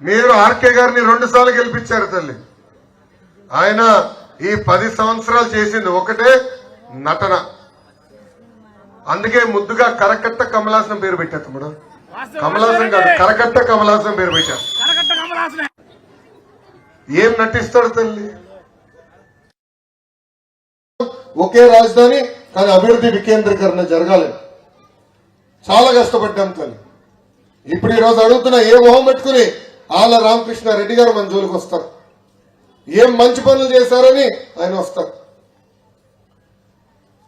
మీరు ఆర్కే గారిని 2 సార్లు గెలిపించారు తల్లి. ఆయన ఈ 10 సంవత్సరాలు చేసింది ఒకటే నటన. అందుకే ముద్దుగా కరకట్ట కమలాసనం పేరు పెట్టారు. తమ్ముడు కమలాసనం కాదు, కరకట్ట కమలాసనం పేరు పెట్టారు. ఏం నటిస్తాడు తల్లి? ఒకే రాజధాని కానీ అభివృద్ధి వికేంద్రీకరణ జరగాలి. చాలా కష్టపడ్డాం తల్లి. ఇప్పుడు ఈరోజు అడుగుతున్న ఏ మొహం పెట్టుకుని ఆల రామకృష్ణారెడ్డి గారు మన జోలికి వస్తారు. ఏం మంచి పనులు చేశారని ఆయన వస్తారు.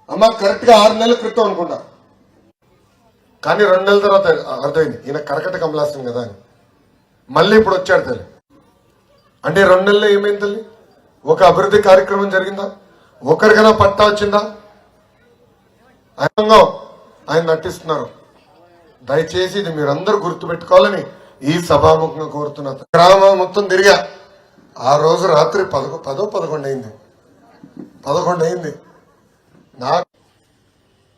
అమ్మ కరెక్ట్ గా 6 నెలల క్రితం అనుకుంటా, కానీ 2 నెలల తర్వాత అర్థమైంది ఈయన కరకట్ట కమలాసనం కదా అని. మళ్ళీ ఇప్పుడు వచ్చాడు తల్లి. అంటే 2 నెలల్లో ఏమైంది తల్లి? ఒక అభివృద్ధి కార్యక్రమం జరిగిందా? ఒకరికైనా పట్టా వచ్చిందా? ఆయన నటిస్తున్నారు. దయచేసి ఇది మీరందరూ గుర్తుపెట్టుకోవాలని ఈ సభాముఖంగా కోరుతున్నా. గ్రామం మొత్తం తిరిగా. ఆ రోజు రాత్రి 11 అయింది. 11 అయింది.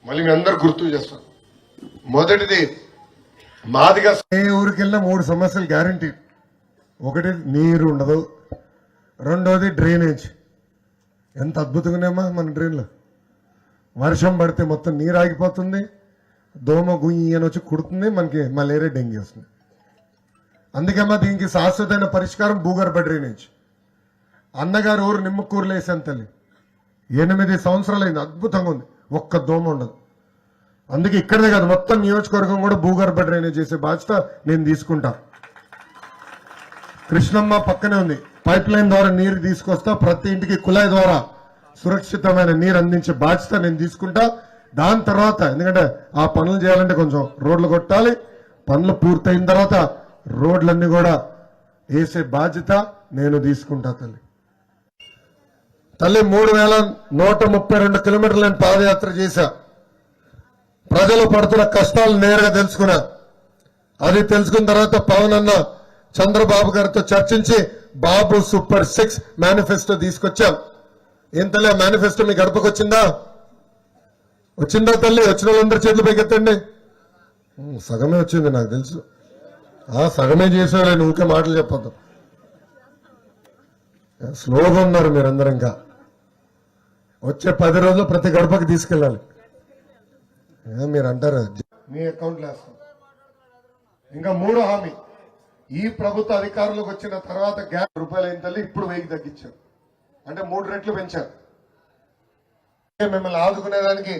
మళ్ళీ మీ అందరు గుర్తు చేస్తాను. మొదటిది మాదిగా ఏ ఊరికి వెళ్ళినా 3 సమస్యలు గ్యారంటీ. ఒకటి నీరు ఉండదు, రెండోది డ్రైనేజ్. ఎంత అద్భుతంగానేమా మన డ్రైన్లో. వర్షం పడితే మొత్తం నీరు ఆగిపోతుంది, దోమ గుయ్యి అని వచ్చి కుడుతుంది, మనకి మలేరియా డెంగ్యూ వస్తుంది. అందుకేమా దీనికి శాశ్వతమైన పరిష్కారం భూగర్భ డ్రైనేజ్. అన్నగారు ఊరు నిమ్మకూరులో వేసాను తల్లి. 8 సంవత్సరాలు అయింది. అద్భుతంగా ఉంది, ఒక్క దోమ ఉండదు. అందుకే ఇక్కడే కాదు మొత్తం నియోజకవర్గం కూడా భూగర్భ డ్రైనేజ్ చేసే బాధ్యత నేను తీసుకుంటా. కృష్ణమ్మ పక్కనే ఉంది, పైప్ లైన్ ద్వారా నీరు తీసుకొస్తా. ప్రతి ఇంటికి కుళాయి ద్వారా సురక్షితమైన నీరు అందించే బాధ్యత నేను తీసుకుంటా. దాని తర్వాత ఎందుకంటే ఆ పనులు చేయాలంటే కొంచెం రోడ్లు కొట్టాలి. పనులు పూర్తయిన తర్వాత రోడ్లన్నీ కూడా వేసే బాధ్యత నేను తీసుకుంటా తల్లి. 3132 కిలోమీటర్లు నేను పాదయాత్ర చేశా. ప్రజలు పడుతున్న కష్టాలు నేరుగా తెలుసుకున్నా. అది తెలుసుకున్న తర్వాత పవన్ అన్న చంద్రబాబు గారితో చర్చించి బాబు సూపర్ 6 మేనిఫెస్టో తీసుకొచ్చాం. ఏం తల్లి ఆ మేనిఫెస్టో మీ గడపకు వచ్చిందా? వచ్చిందా తల్లి? వచ్చిన వాళ్ళందరూ చేతులు పైకెత్తండి. సగమే వచ్చింది నాకు తెలుసు. సగమే చేసేవాళ్ళు, నువ్వుకే మాటలు చెప్పొద్దు. స్లోగా ఉన్నారు మీరందరూ. ఇంకా వచ్చే 10 రోజులు ప్రతి గడపకి తీసుకెళ్ళాలి. మీరు అంటారు మీ అకౌంట్లో వేస్తాం. ఇంకా 3వ హామీ, ఈ ప్రభుత్వ అధికారులకు వచ్చిన తర్వాత గ్యాస్ రూపాయలు అయిన తల్లి ఇప్పుడు 1000 తగ్గించారు. అంటే 3 రెట్లు పెంచారు. మిమ్మల్ని ఆదుకునేదానికి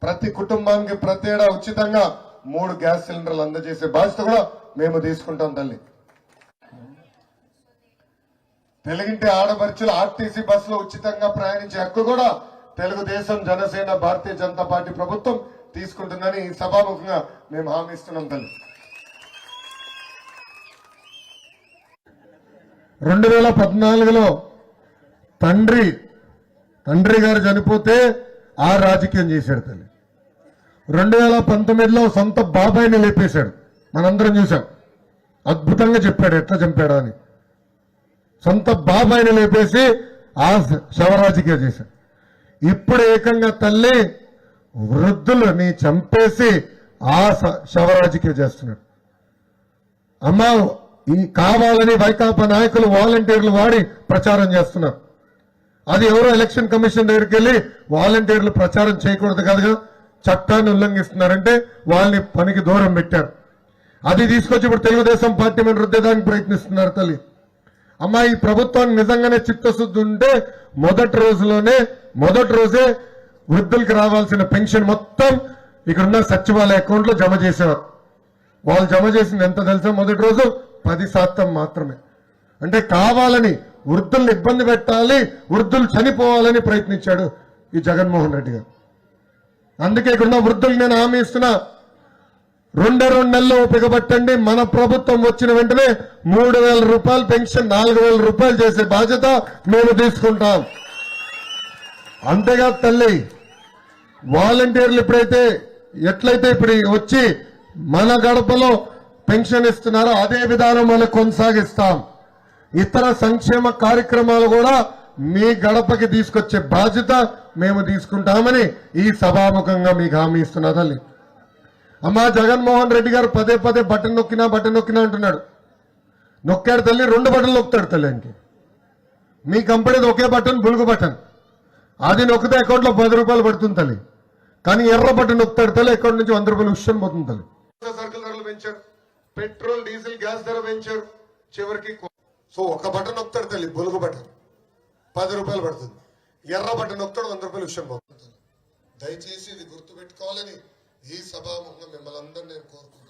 ప్రతి కుటుంబానికి ప్రతి ఏడా ఉచితంగా 3 గ్యాస్ సిలిండర్లు అందజేసే బాధ్యత కూడా మేము తీసుకుంటాం తల్లి. తెలుగింటి ఆడపడుచులు ఆర్టీసీ బస్సులో ఉచితంగా ప్రయాణించే హక్కు కూడా తెలుగుదేశం, జనసేన, భారతీయ జనతా పార్టీ ప్రభుత్వం తీసుకుంటుందని ఈ సభాముఖంగా మేము హామీ ఇస్తున్నాం తల్లి. 2014లో తండ్రి గారు చనిపోతే ఆ రాజకీయం చేశాడు తల్లి. 2019లో సొంత బాబాయిని లేపేశాడు. మనందరం చూసాం. అద్భుతంగా చెప్పాడు ఎట్లా చంపాడు అని. సొంత బాబాయిని లేపేసి ఆ శవరాజకీయం చేశాడు. ఇప్పుడు ఏకంగా తల్లి వృద్ధులని చంపేసి ఆ శవరాజకీయం చేస్తున్నాడు. అమ్మ ఈ కావాలని వైకాపా నాయకులు వాలంటీర్లు వాడి ప్రచారం చేస్తున్నారు. అది ఎవరో ఎలక్షన్ కమిషన్ దగ్గరికి వెళ్ళి వాలంటీర్లు ప్రచారం చేయకూడదు కదా, చట్టాన్ని ఉల్లంఘిస్తున్నారంటే వాళ్ళని పనికి దూరం పెట్టారు. అది తీసుకొచ్చి ఇప్పుడు తెలుగుదేశం పార్టీ మీద రుద్దేదానికి ప్రయత్నిస్తున్నారు తల్లి. అమ్మ ఈ ప్రభుత్వానికి నిజంగానే చిత్తశుద్ధి ఉంటే మొదటి రోజే వృద్ధులకు రావాల్సిన పెన్షన్ మొత్తం ఇక్కడున్న సచివాలయ అకౌంట్ లో జమ చేసేవారు. వాళ్ళు జమ చేసింది ఎంత తెలుసా? మొదటి రోజు 10% మాత్రమే. అంటే కావాలని వృద్ధుల్ని ఇబ్బంది పెట్టాలి, వృద్ధులు చనిపోవాలని ప్రయత్నించాడు ఈ జగన్మోహన్ రెడ్డి గారు. అందుకే ఇక్కడున్న వృద్ధులకు నేను హామీ ఇస్తున్నా, 2 నెలల్లో ఉపయోగపట్టండి. మన ప్రభుత్వం వచ్చిన వెంటనే 3000 రూపాయలు పెన్షన్ 4000 రూపాయలు చేసే బాధ్యత మేము తీసుకుంటాం. అంతేగా తల్లి, వాలంటీర్లు ఎట్లయితే ఇప్పుడు వచ్చి మన గడపలో పెన్షన్ ఇస్తున్నారో అదే విధానం మనం కొనసాగిస్తాం. ఇతర సంక్షేమ కార్యక్రమాలు కూడా మీ గడపకి తీసుకొచ్చే బాధ్యత మేము తీసుకుంటామని ఈ సభాముఖంగా మీకు హామీ ఇస్తున్నా తల్లి. అమ్మా జగన్మోహన్ రెడ్డి గారు పదే బటన్ నొక్కినా అంటున్నాడు. నొక్కాడు తల్లి, 2 బటన్లు నొక్కుతాడు తల్లి ఆయనకి. మీ కంపెనీది ఒకే బటన్, బులుగు బటన్. అది నొక్కితే అకౌంట్లో 10 రూపాయలు పడుతుంది తల్లి. కానీ ఎర్ర బటన్ నొక్కుతాడు తల్లి, అకౌంట్ నుంచి 100 రూపాయలు ఉష్యం పోతుంది తల్లి. సరుకుల ధరలు పెంచారు, పెట్రోల్ డీజిల్ గ్యాస్ ధర పెంచారు, చివరికి సో ఒక బటన్ నొక్కుతాడు తల్లి, బులుగు బటన్ 10 రూపాయలు పడుతుంది. ఎర్ర బటన్ నొక్కుతాడు, 100 రూపాయలు ఉష్యం పోతుంది. దయచేసి ఇది గుర్తుపెట్టుకోవాలని ఈ సభాముఖంగా మిమ్మల్ని అందరూ నేను కోరుకుంటున్నాను.